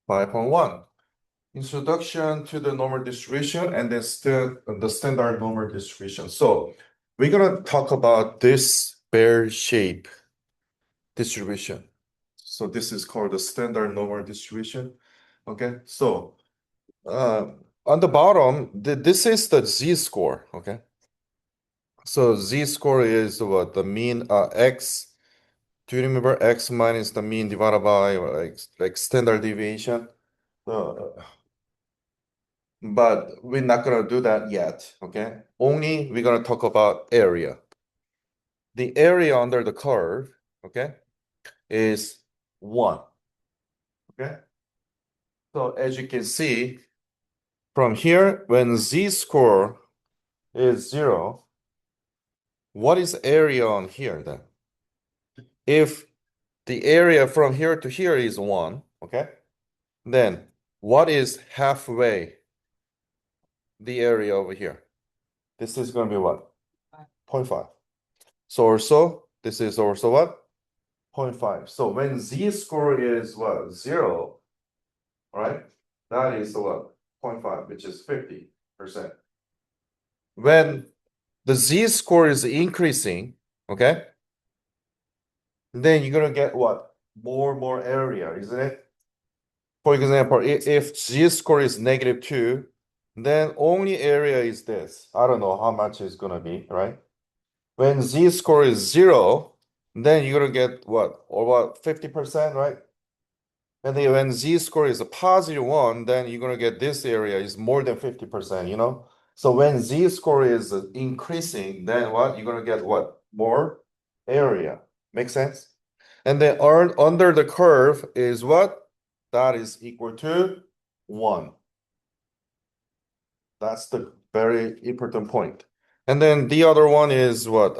5.1. Introduction to the normal distribution and then the standard normal distribution. So we're gonna talk about this bear shape distribution. So this is called the standard normal distribution. Okay, so on the bottom, this is the z-score. Okay, so z-score is what the mean x. Do you remember x minus the mean divided by like standard deviation? But we're not gonna do that yet, okay? Only we're gonna talk about area. The area under the curve, okay, is 1, okay? So as you can see, from here, when z-score is 0, what is area on here then? If the area from here to here is 1, okay, then what is halfway the area over here? This is going to be what? 0.5. So also, this is also what? 0.5. So when z-score is what? 0, right? That is what? 0.5, which is 50%. When the z-score is increasing, okay? Then you're gonna get what? More area, isn't it? For example, if z-score is -2, then only area is this. I don't know how much it's gonna be, right? When z-score is 0, then you're gonna get what? Or what? 50%, right? And then when z-score is a +1, then you're gonna get this area is more than 50%, you know? So when z-score is increasing, then what? You're gonna get what? More area. Make sense? And then under the curve is what? That is equal to 1. That's the very important point. And then the other one is what?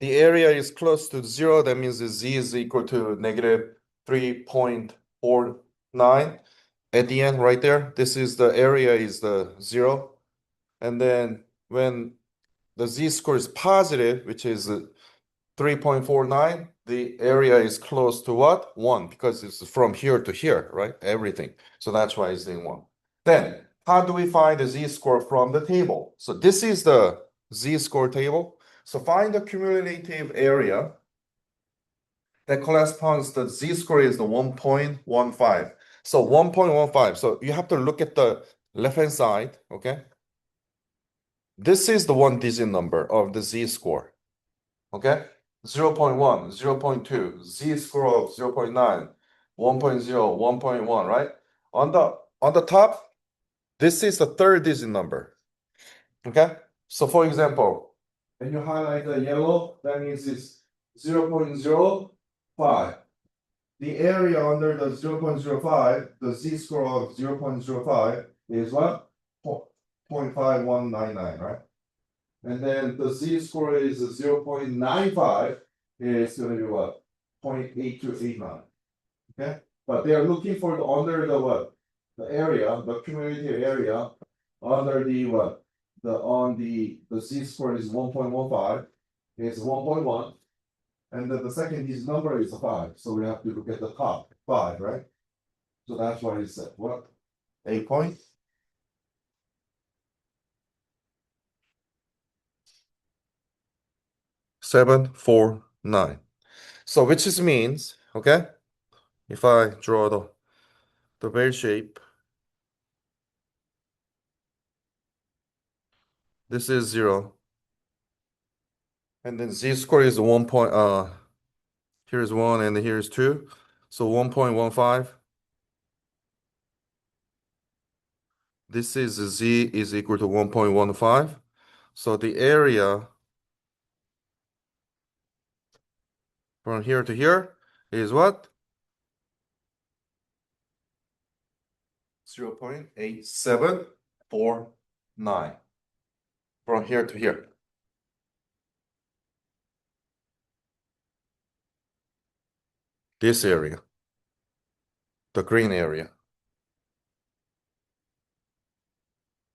The area is close to 0. That means the z is equal to -3.49. At the end, right there, this is the area is the 0. And then when the z-score is positive, which is 3.49, the area is close to what? 1, because it's from here to here, right? Everything. So that's why it's in 1. Then, how do we find the z-score from the table? So this is the z-score table. So find the cumulative area that corresponds to z-score is the 1.15. So 1.15. So you have to look at the left-hand side, okay? This is the one-digit number of the z-score, okay? 0.1, 0.2, z-score of 0.9, 1.0, 1.1, right? On the top, this is the third-digit number, okay? So for example, when you highlight the yellow, that means it's 0.05. The area under the 0.05, the z-score of 0.05 is what? 0.5199, right? And then the z-score is 0.95, is going to be what? 0.8289. Okay? But they are looking for the under the what? The area, the cumulative area under the what? The z-score is 1.15, is 1.1. And then the second is number is 5. So we have to look at the top 5, right? So that's why it's what? 8 point. 749. So which is means, okay? If I draw the bell shape, this is 0. And then z-score is 1 point, here's 1 and here's 2. So 1.15. This is z is equal to 1.15. So the area from here to here is what? 0.8749 from here to here. This area, the green area.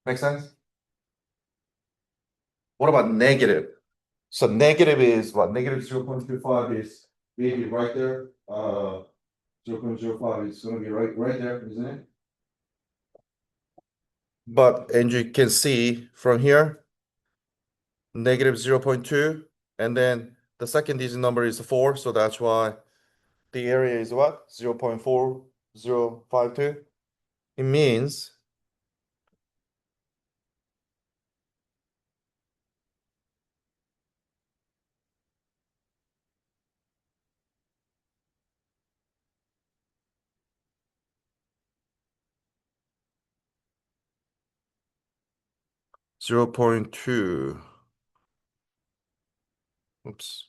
Make sense? What about negative? So negative is what? Negative 0.25 is maybe right there. 0.05 is going to be right there, isn't it? But, and you can see from here, negative 0.2, and then the second digit number is 4, so that's why the area is what? 0.4052. It means 0.2. Oops.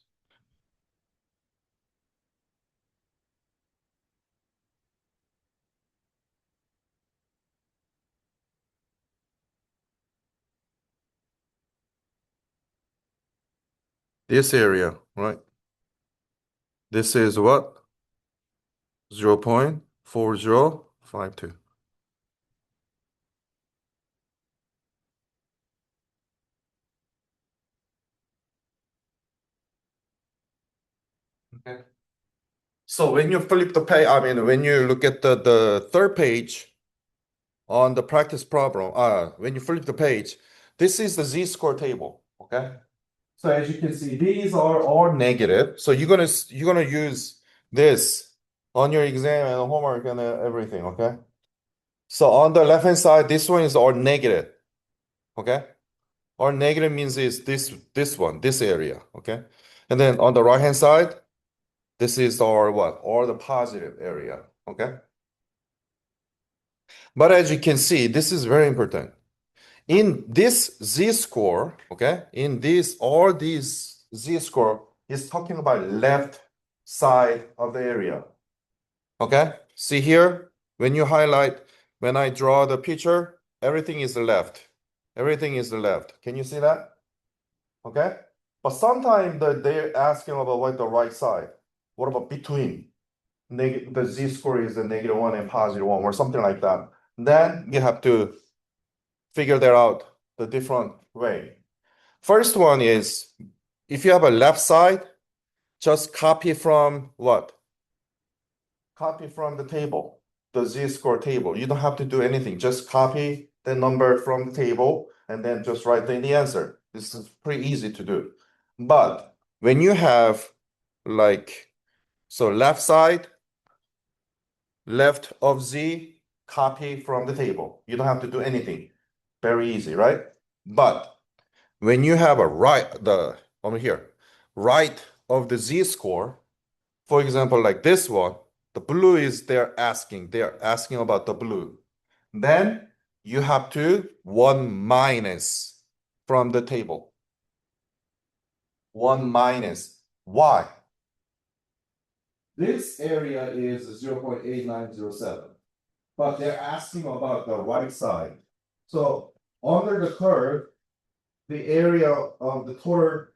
This area, right? This is what? 0.4052. Okay. So when you flip the page, I mean, when you look at the third page on the practice problem, when you flip the page, this is the z-score table, okay? So as you can see, these are all negative. So you're gonna use this on your exam and homework and everything, okay? So on the left hand side, this one is all negative, okay? All negative means is this one, this area, okay? And then on the right hand side, this is our what? Or the positive area, okay? But as you can see, this is very important. In this z-score, okay, in this all these z-score is talking about left side of the area. Okay, see here, when you highlight, when I draw the picture, everything is the left. Everything is the left. Can you see that? Okay, but sometimes they're asking about what the right side. What about between? The z-score is the -1 and +1 or something like that. Then you have to figure that out the different way. First one is if you have a left side, just copy from what? Copy from the table, the z-score table. You don't have to do anything. Just copy the number from the table and then just write in the answer. This is pretty easy to do. But when you have like, so left side, left of z, copy from the table. You don't have to do anything. Very easy, right? But when you have a over here, right of the z-score, for example, like this one, the blue is they're asking about the blue. Then you have to 1 minus from the table. 1 minus. Why? This area is 0.8907, but they're asking about the right side. So under the curve, the area of the total,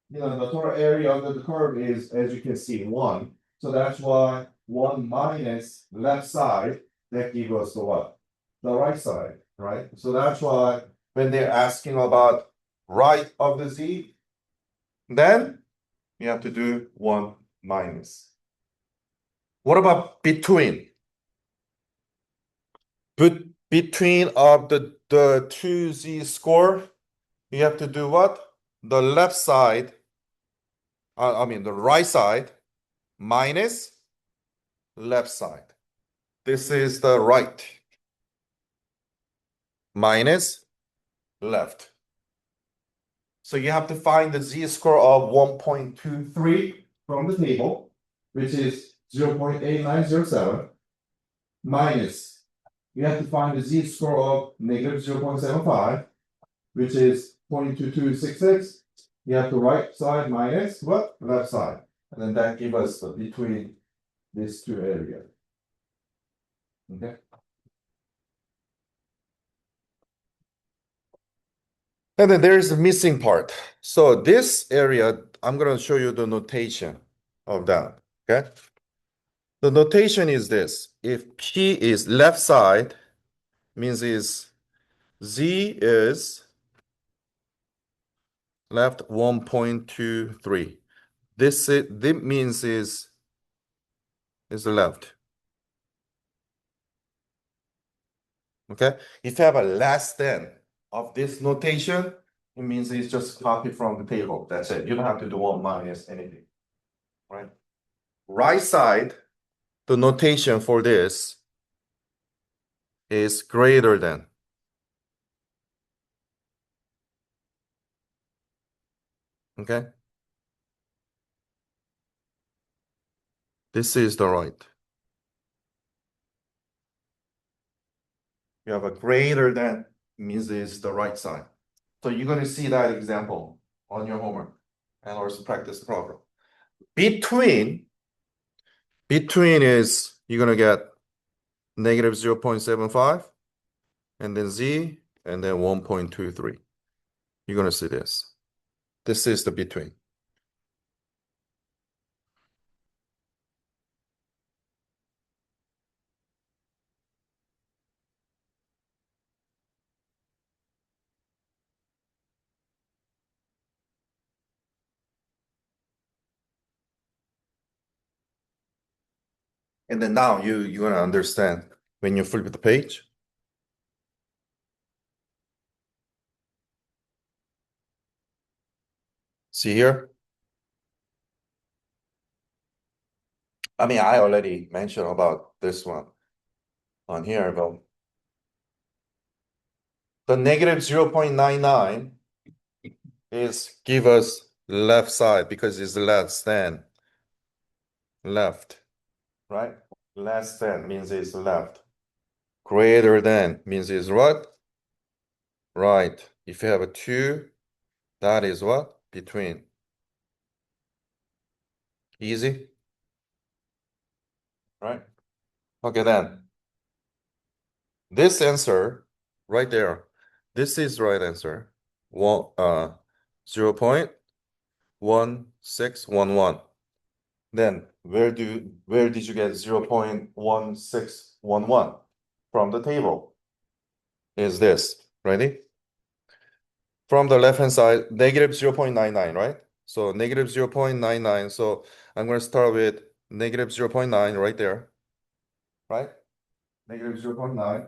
the total area under the curve is, as you can see, 1. So that's why 1 minus left side, that gives us the what? The right side, right? So that's why when they're asking about right of the z, then you have to do 1 minus. What about between? Between of the two z-score, you have to do what? The left side, the right side minus left side. This is the right minus left. So you have to find the z-score of 1.23 from the table, which is 0.8907, minus, you have to find the z-score of negative 0.75, which is 0.2266. You have the right side minus what? Left side. And then that gives us the between these two areas. Okay. And then there's the missing part. So this area, I'm going to show you the notation of that. Okay. The notation is this. If P is left side, means is Z is left 1.23. This means is is the left. Okay? If you have a less than of this notation, it means it's just copied from the table. That's it. You don't have to do 1 minus anything. Right? Right side, the notation for this is greater than. Okay? This is the right. You have a greater than means it's the right side. So you're going to see that example on your homework and also practice the problem. Between is you're going to get negative 0.75 and then z and then 1.23. You're going to see this. This is the between. And then now you're going to understand when you flip the page. See here? I mean, I already mentioned about this one on here, but the negative 0.99 is give us left side because it's less than left, right? Less than means it's left. Greater than means it's what? Right. If you have a 2, that is what? Between. Easy? Right? Okay, then. This answer right there, this is the right answer. 0.1611. Then where did you get 0.1611 from the table? Is this, ready? From the left hand side, negative 0.99, right? So negative 0.99. So I'm going to start with negative 0.9 right there, right? Negative 0.9.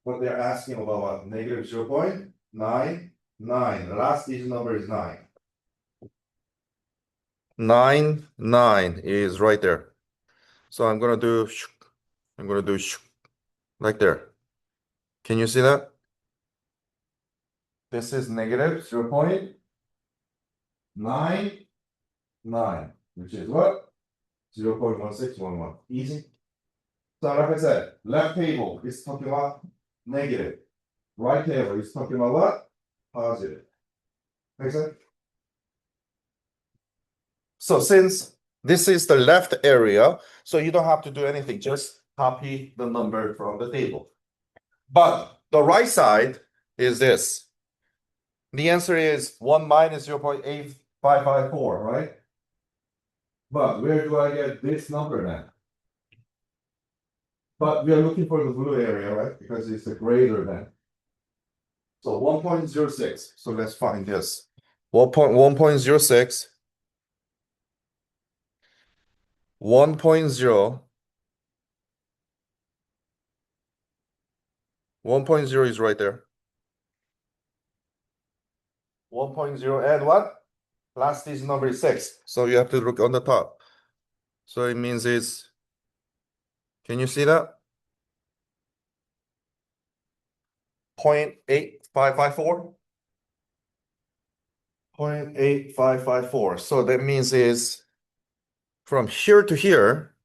What they're asking about what? Negative 0.99. The last digit number is 9. 9 is right there. So I'm gonna do like there. Can you see that? This is negative 0.99, which is what? 0.1611. Easy. So like I said, left table is talking about negative. Right table is talking about what? Positive. Make sense? So since this is the left area, so you don't have to do anything. Just copy the number from the table. But the right side is this. The answer is 1 minus 0.8554, right? But where do I get this number then? But we are looking for the blue area, right? Because it's a greater than. So 1.06. So let's find this. 1.06. 1.0. 1.0 is right there. 1.0 and what? Last digit number is 6. So you have to look on the top. So it means it's, can you see that? 0.8554. 0.8554. So that means is from here to here,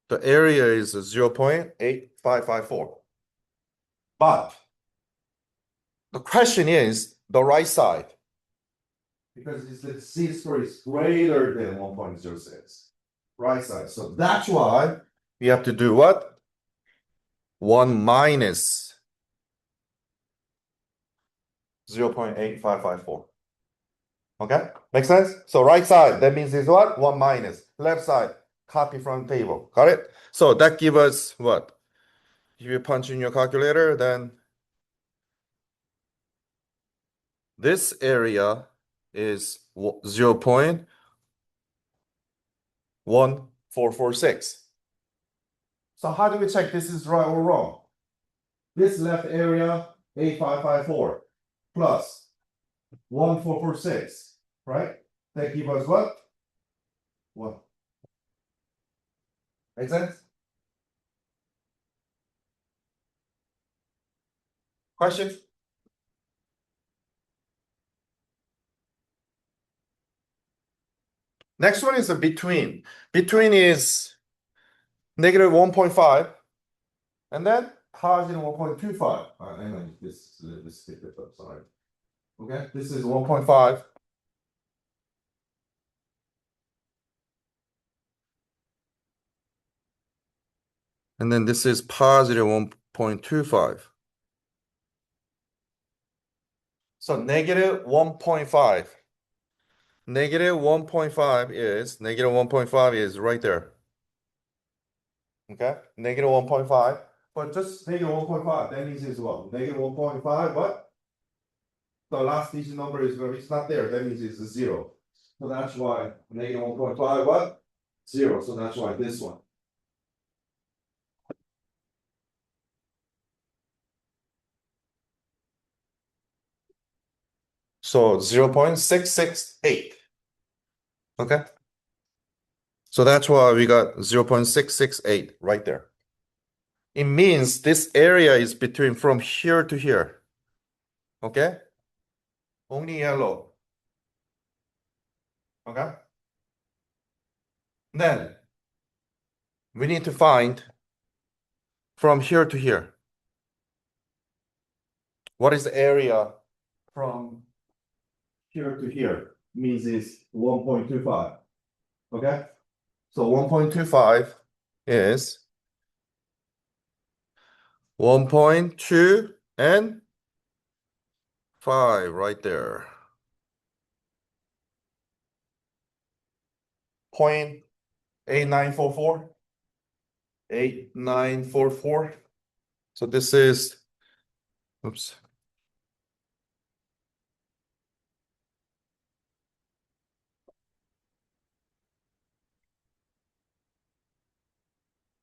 the area is 0.8554. But the question is the right side. Because the z-score is greater than 1.06. Right side. So that's why we have to do what? 1 minus 0.8554. Okay? Make sense? So right side, that means is what? 1 minus. Left side, copy from table. Got it? So that gives us what? If you punch in your calculator, then this area is 0.1611. 1,446. So how do we check this is right or wrong? This left area 8,554 plus 1,446, right? That gives us what? What? Make sense? Question? Next one is a between. Between is negative 1.5 and then positive 1.25. Hang on, this skip it up, sorry. Okay, this is 1.5. And then this is positive 1.25. So negative 1.5. Negative 1.5 is right there. Okay, negative 1.5. But just negative 1.5, that means it's what? Negative 1.5, what? The last digit number is it's not there, that means it's a 0. So that's why negative 1.5, what? 0. So that's why this one. So 0.668. Okay. So that's why we got 0.668 right there. It means this area is between from here to here. Okay? Only yellow. Okay? Then we need to find from here to here. What is the area from here to here? Means it's 1.25. Okay? So 1.25 is 1.2 and 5 right there. 0.8944. 8944. So this is, oops.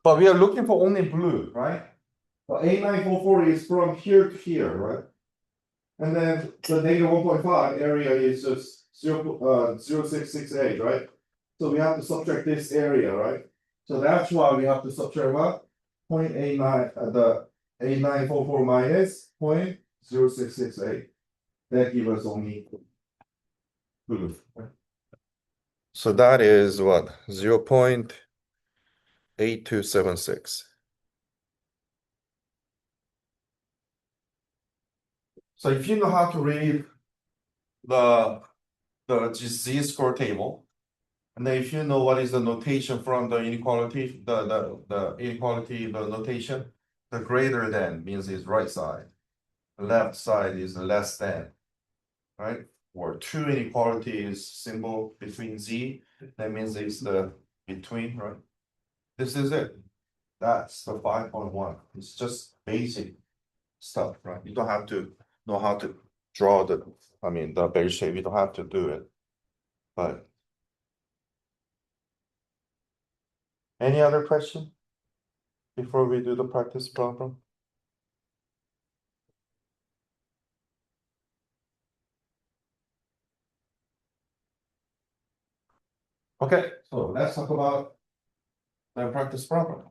But we are looking for only blue, right? So 8944 is from here to here, right? And then the negative 1.5 area is just 0.0668, right? So we have to subtract this area, right? So that's why we have to subtract what? 0.89, the 8944 minus 0.0668. That gives us only blue. So that is what? 0.8276. So if you know how to read the z-score table, and then if you know what is the notation from the inequality, the inequality, the notation, the greater than means is right side. The left side is less than, right? Or two inequality is symbol between z, that means it's the between, right? This is it. That's the 5.1. It's just basic stuff, right? You don't have to know how to draw the base shape. You don't have to do it. But any other question before we do the practice problem? Okay, so let's talk about the practice problem.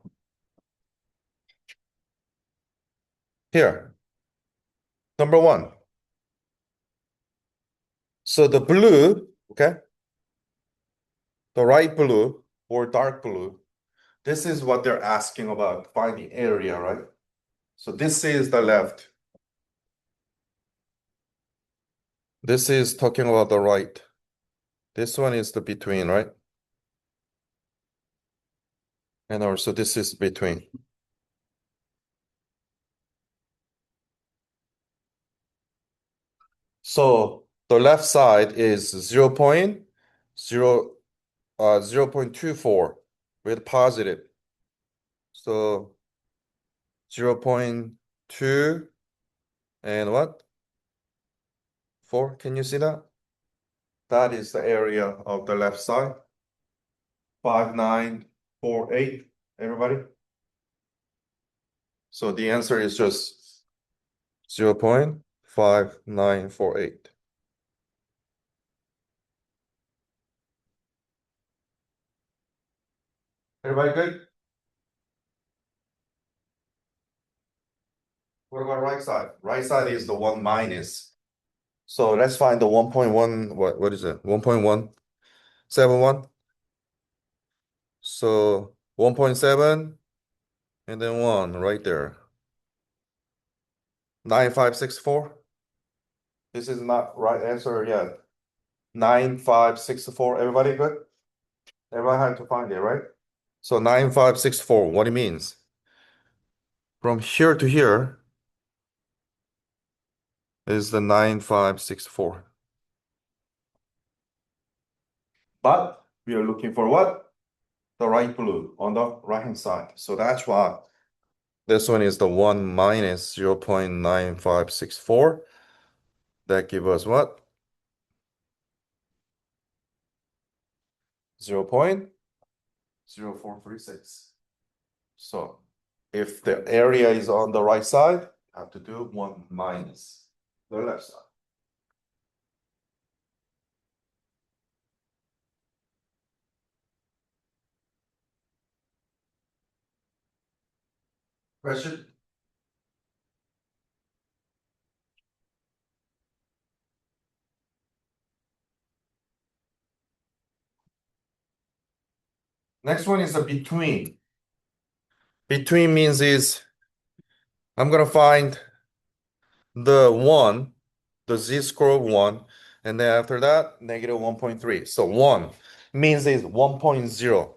Here, number 1. So the blue, okay, the light blue or dark blue, this is what they're asking about, finding area, right? So this is the left. This is talking about the right. This one is the between, right? And also this is between. So the left side is 0.24 with positive. So 0.2 and what? 4, can you see that? That is the area of the left side. 5948, everybody? So the answer is just 0.5948. Everybody good? What about right side? Right side is the one minus. So let's find the 1.1, what is it? 1.171. So 1.7 and then 1 right there. 9564. This is not right answer yet. 9564. Everybody good? Everybody had to find it, right? So 9564, what it means? From here to here is the 9564. But we are looking for what? The right blue on the right hand side. So that's why this one is the 1 minus 0.9564. That gives us what? 0.0436. So if the area is on the right side, you have to do 1 minus the left side. Question? Next one is a between. Between means is I'm gonna find the 1, the z-score of 1, and then after that, negative 1.3. So 1 means is 1.0.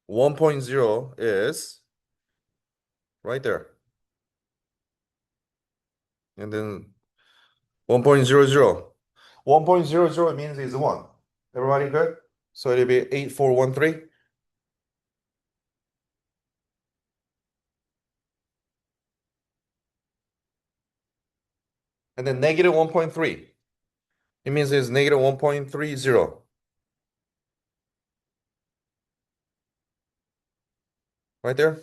1.0 is right there. And then 1.00. 1.00 means is 1. Everybody good? So it'll be 8413. And then negative 1.3. It means it's negative 1.30. Right there.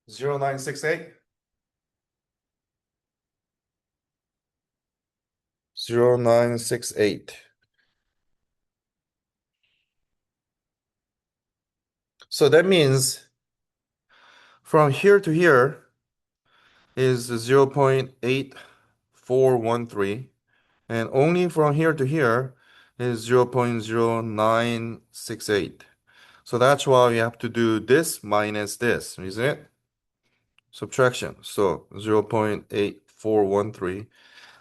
0968. 0968. So that means from here to here is 0.8413. And only from here to here is 0.0968. So that's why we have to do this minus this, isn't it? Subtraction. So 0.8413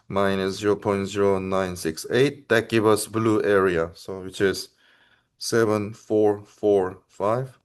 minus 0.0968. That gives us blue area. So which is 7445.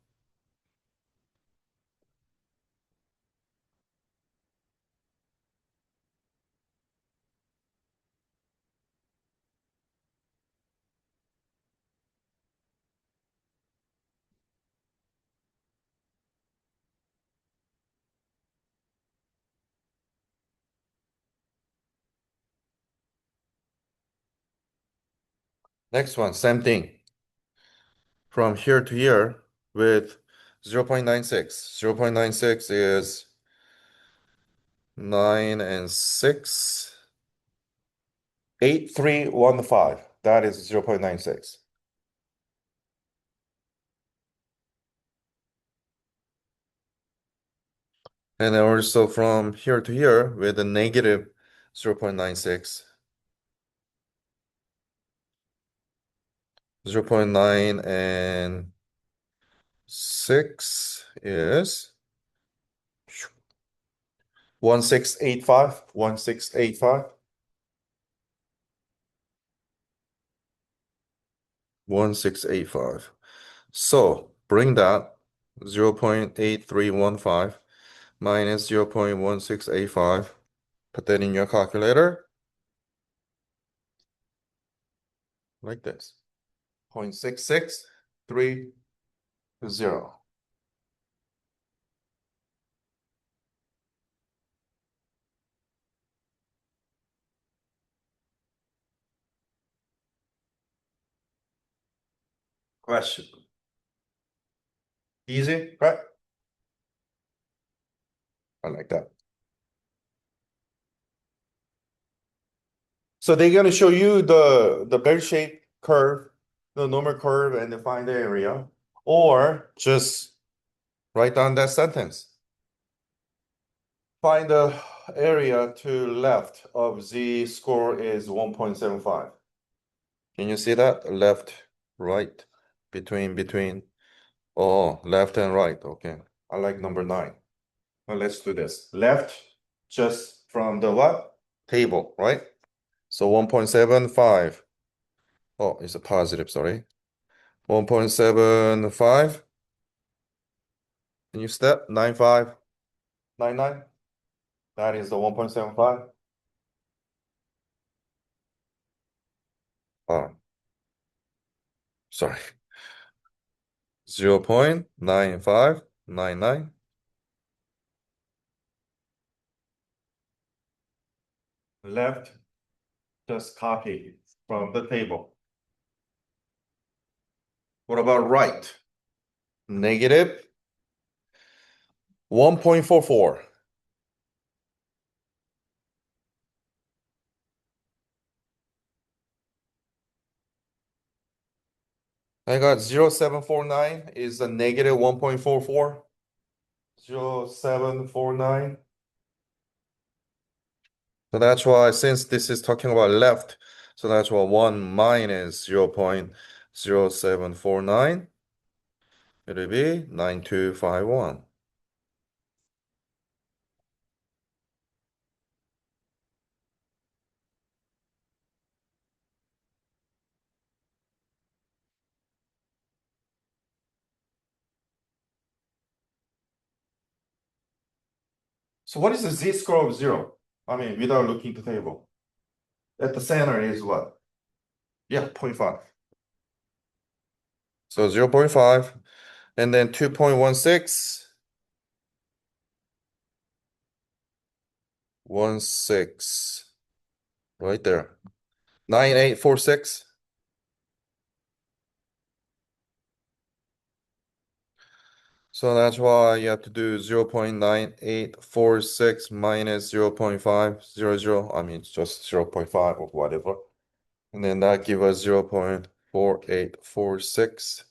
Next one, same thing. From here to here with 0.96. 0.96 is 9 and 6. 8315. That is 0.96. And then also from here to here with a negative 0.96. 0.9 and 6 is 1685. 1685. 1685. So bring that 0.8315 minus 0.1685. Put that in your calculator. Like this. 0.6630. question. Easy, right? I like that. So they're gonna show you the bell-shaped curve, the normal curve, and then find the area, or just write down that sentence. Find the area to left of z score is 1.75. Can you see that? Left, right, between. Oh, left and right. Okay. I like number 9. Well, let's do this. Left, just from the what? Table, right? So 1.75. Oh, it's a positive, sorry. 1.75. Can you step? 9599. That is the 1.75. Oh, sorry. 0.9599. Left, just copy from the table. What about right? Negative 1.44. I got 0.749 is a negative 1.44. 0.749. So that's why, since this is talking about left, so that's why 1 minus 0.0749, it'll be 9251. So what is the z-score of 0? I mean, without looking at the table. At the center is what? Yeah, 0.5. So 0.5, and then 2.16. 16, right there. 9846. So that's why you have to do 0.9846 minus 0.500. I mean, it's just 0.5 or whatever. And then that gives us 0.4846.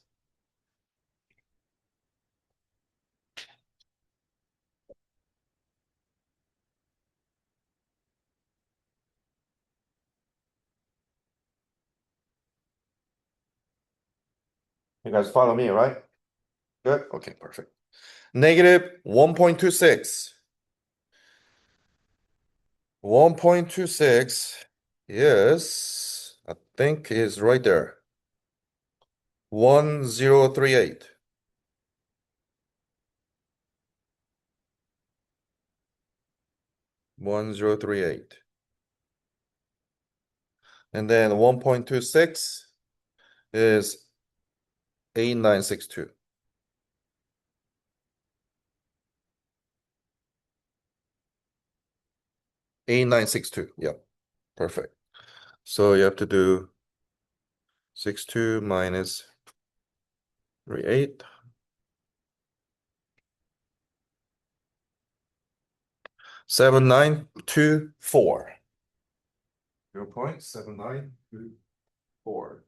You guys follow me, right? Good. Okay, perfect. Negative 1.26. 1.26 is, I think, is right there. 1038. 1038. And then 1.26 is 8962. 8962. Yeah, perfect. So you have to do 62 minus 38. 7924. 0.7924.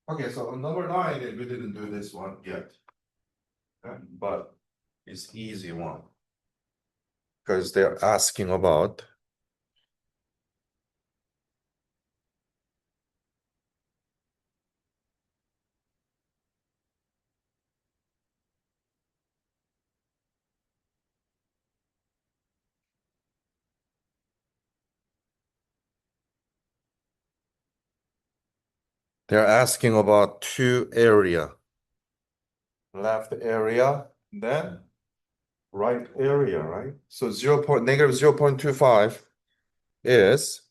Okay, so on number 9, we didn't do this one yet. But it's easy one. Because they're asking about they're asking about two area. Left area, then right area, right? So negative 0.25 is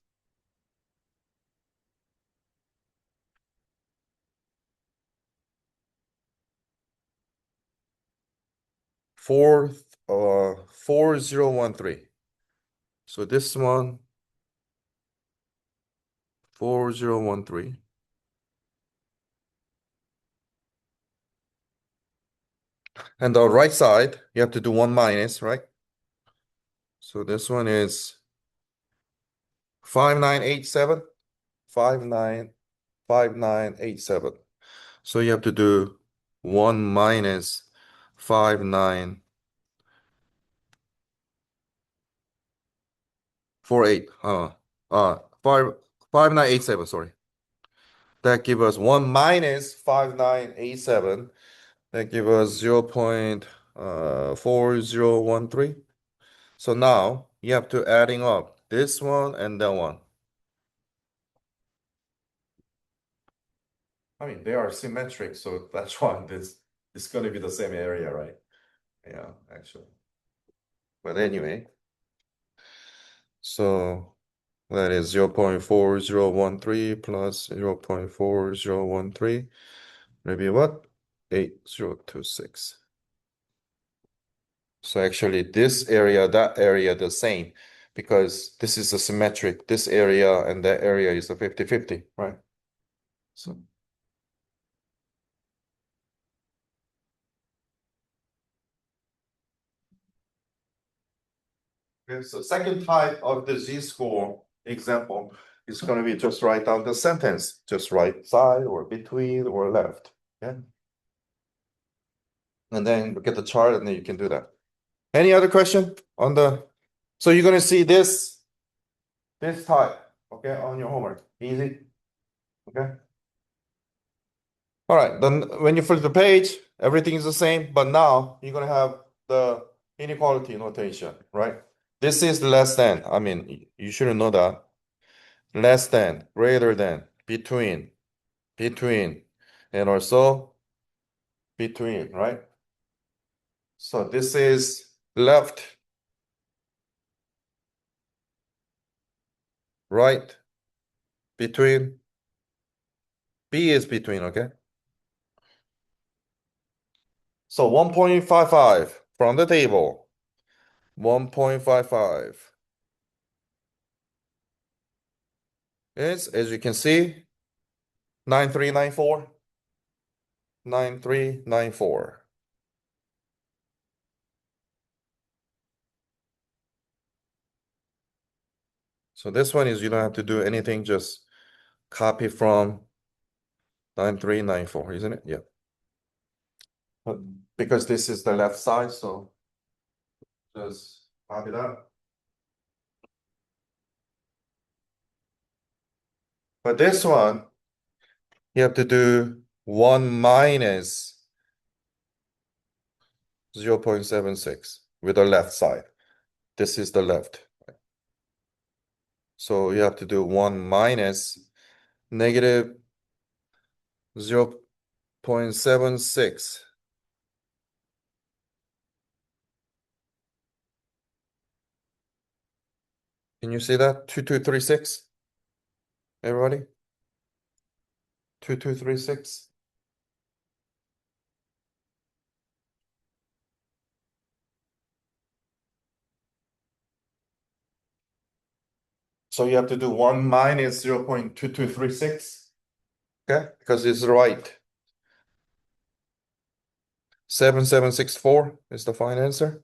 four 4013. So this one 4013. And the right side, you have to do 1 minus, right? So this one is 5987, 5987. So you have to do 1 minus 5948. 5987, sorry. That give us 1 minus 5987. That give us 0.4013. So now you have to adding up this one and that one. I mean, they are symmetric, so that's why this is going to be the same area, right? Yeah, actually. But anyway, so that is 0.4013 plus 0.4013, maybe what? 8026. So actually this area, that area, the same, because this is a symmetric, this area and that area is a 50-50, right? So okay, so second type of the Z-score example is going to be just write down the sentence, just right side or between or left. Yeah. And then look at the chart and then you can do that. Any other question on the, so you're going to see this type, okay, on your homework. Easy. Okay. All right, then when you flip the page, everything is the same, but now you're going to have the inequality notation, right? This is less than, I mean, you shouldn't know that. Less than, greater than, between, and also between, right? So this is left, right, between. B is between, okay? So 1.55 from the table. 1.55 is, as you can see, 9394. 9394. So this one is you don't have to do anything, just copy from 9394, isn't it? Yeah. But because this is the left side, so just copy that. But this one, you have to do 1 minus 0.76 with the left side. This is the left. So you have to do 1 minus negative 0.76. Can you see that? 2236? Everybody? 2236? So you have to do 1 minus 0.2236. Okay, because it's right. 7764 is the final answer.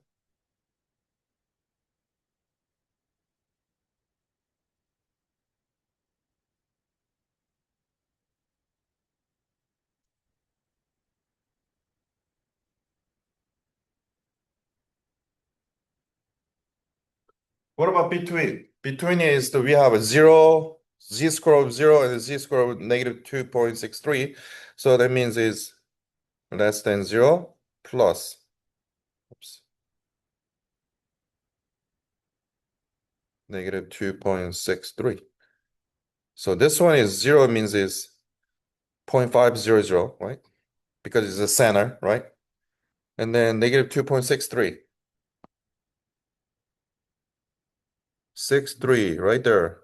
What about between? Between is we have a zero, z-square of 0 and a z-square of negative 2.63. So that means is less than 0 plus. Oops. Negative 2.63. So this one is 0 means is 0.500, right? Because it's the center, right? And then negative 2.63. 63 right there.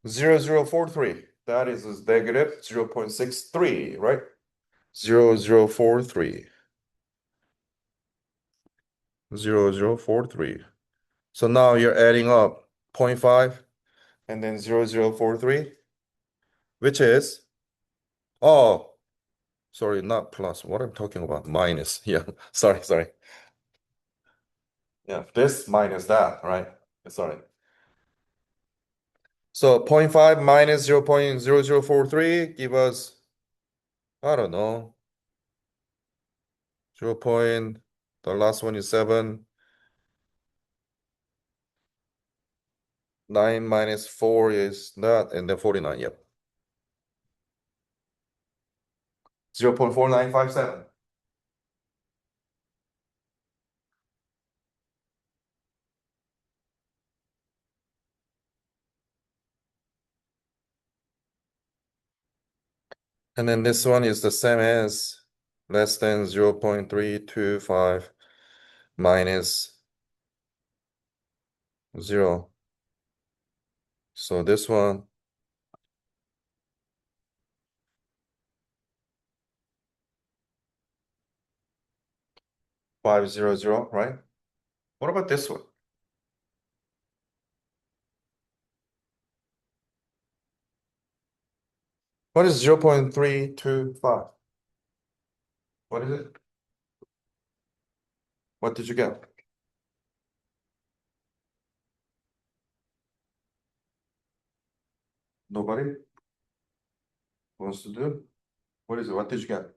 0043. That is negative 0.63, right? 0043. 0043. So now you're adding up 0.5 and then 0043, which is, oh, Sorry, not plus. What I'm talking about? Minus. Yeah, sorry. Yeah, this minus that, right? Sorry. So 0.5 minus 0.0043 give us, I don't know, 0. The last one is 7. 9 minus 4 is that, and then 49, yep. 0.4957. And then this one is the same as less than 0.325 minus 0. So this one, 500, right? What about this one? What is 0.325? What is it? What did you get? Nobody wants to do? What is it? What did you get?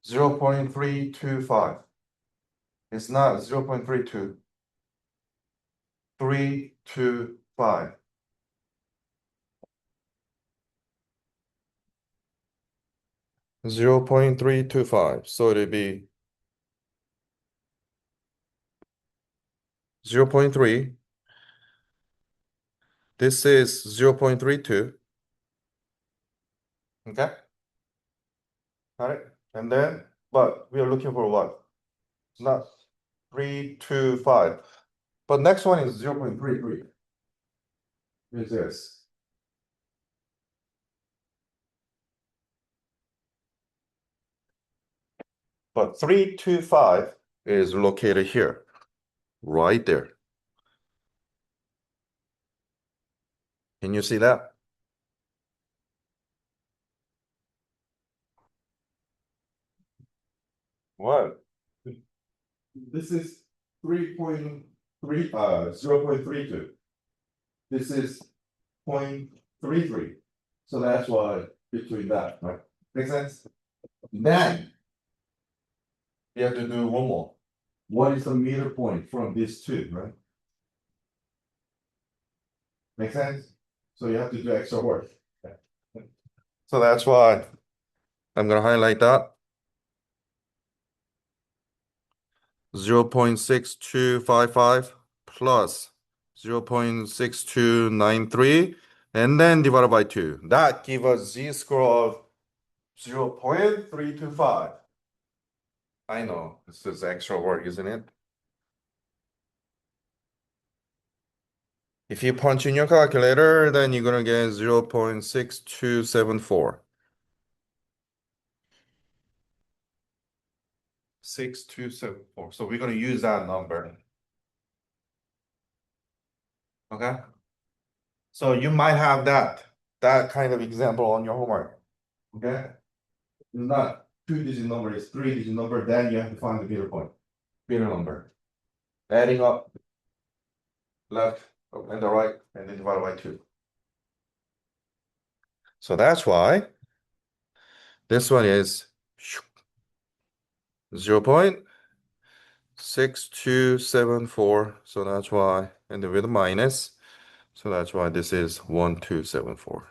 0.325. It's not 0.32. 325. Zero 0.325. So it'd be 0.3. This is 0.32. Okay. All right. And then, but we are looking for what? It's not 325. But next one is 0.33. Is this? But 325 is located here, right there. Can you see that? What? This is 0.32. This is 0.33. So that's why between that, right? Make sense? Then you have to do one more. What is the meter point from these two, right? Make sense? So you have to do extra work. So that's why I'm gonna highlight that. 0.6255 plus 0.6293 and then divided by 2. That gives us z-score of 0.325. I know, this is extra work, isn't it? If you punch in your calculator, then you're gonna get 0.6274. 6274. So we're gonna use that number. Okay. So you might have that kind of example on your homework. Okay. It's not 2-digit number, it's 3-digit number, then you have to find the meter point. Meter number. Adding up left and the right, and then divided by 2. So that's why this one is 0.6274. So that's why, and then with a minus. So that's why this is 1274.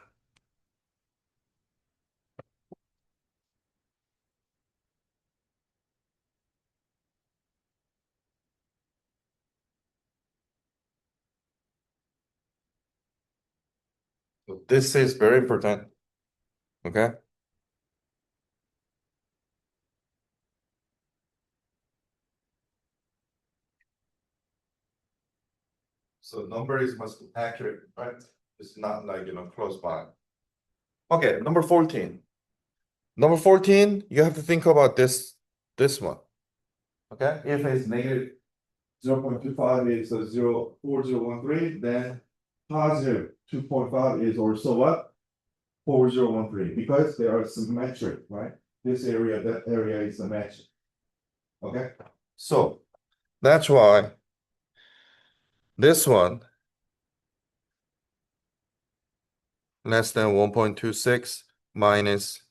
So this is very important. Okay. So number is must be accurate, right? It's not like, close by. Okay, number 14. Number 14, you have to think about this one. Okay, if it's negative 0.25 is 0.4013, then positive 2.5 is also what? 4013, because they are symmetric, right? this area, that area is a match. Okay, so that's why this one less than 1.26 minus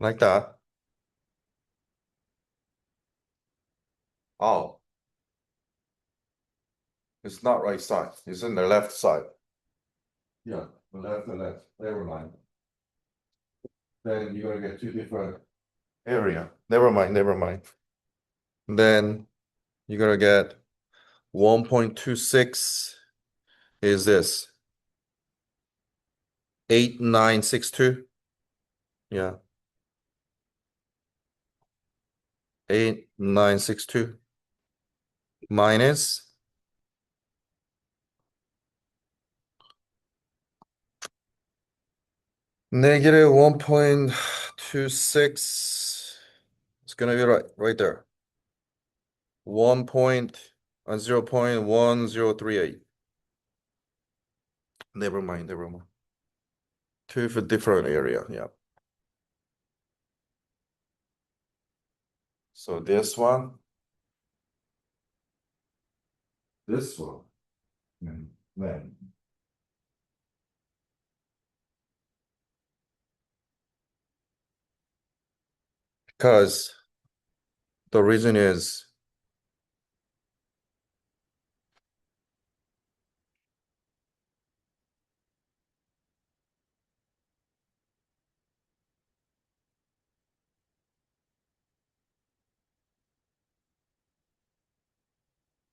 like that. Oh, it's not right side, it's in the left side. Yeah, the left, never mind. Then you're gonna get two different area. Never mind. Then you're gonna get 1.26 is this 8962. Yeah. 8962 minus negative 1.26. It's gonna be right there. 0.1038. Never mind. Two for different area, yeah. So this one, and then because the reason is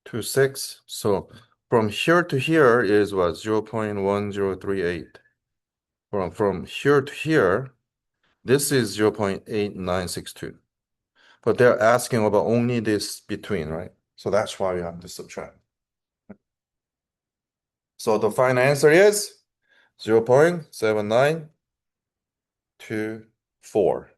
to 6. So from here to here is what 0.1038. From here to here, this is 0.8962. But they're asking about only this between, right? So that's why we have to subtract. So the final answer is 0.7924.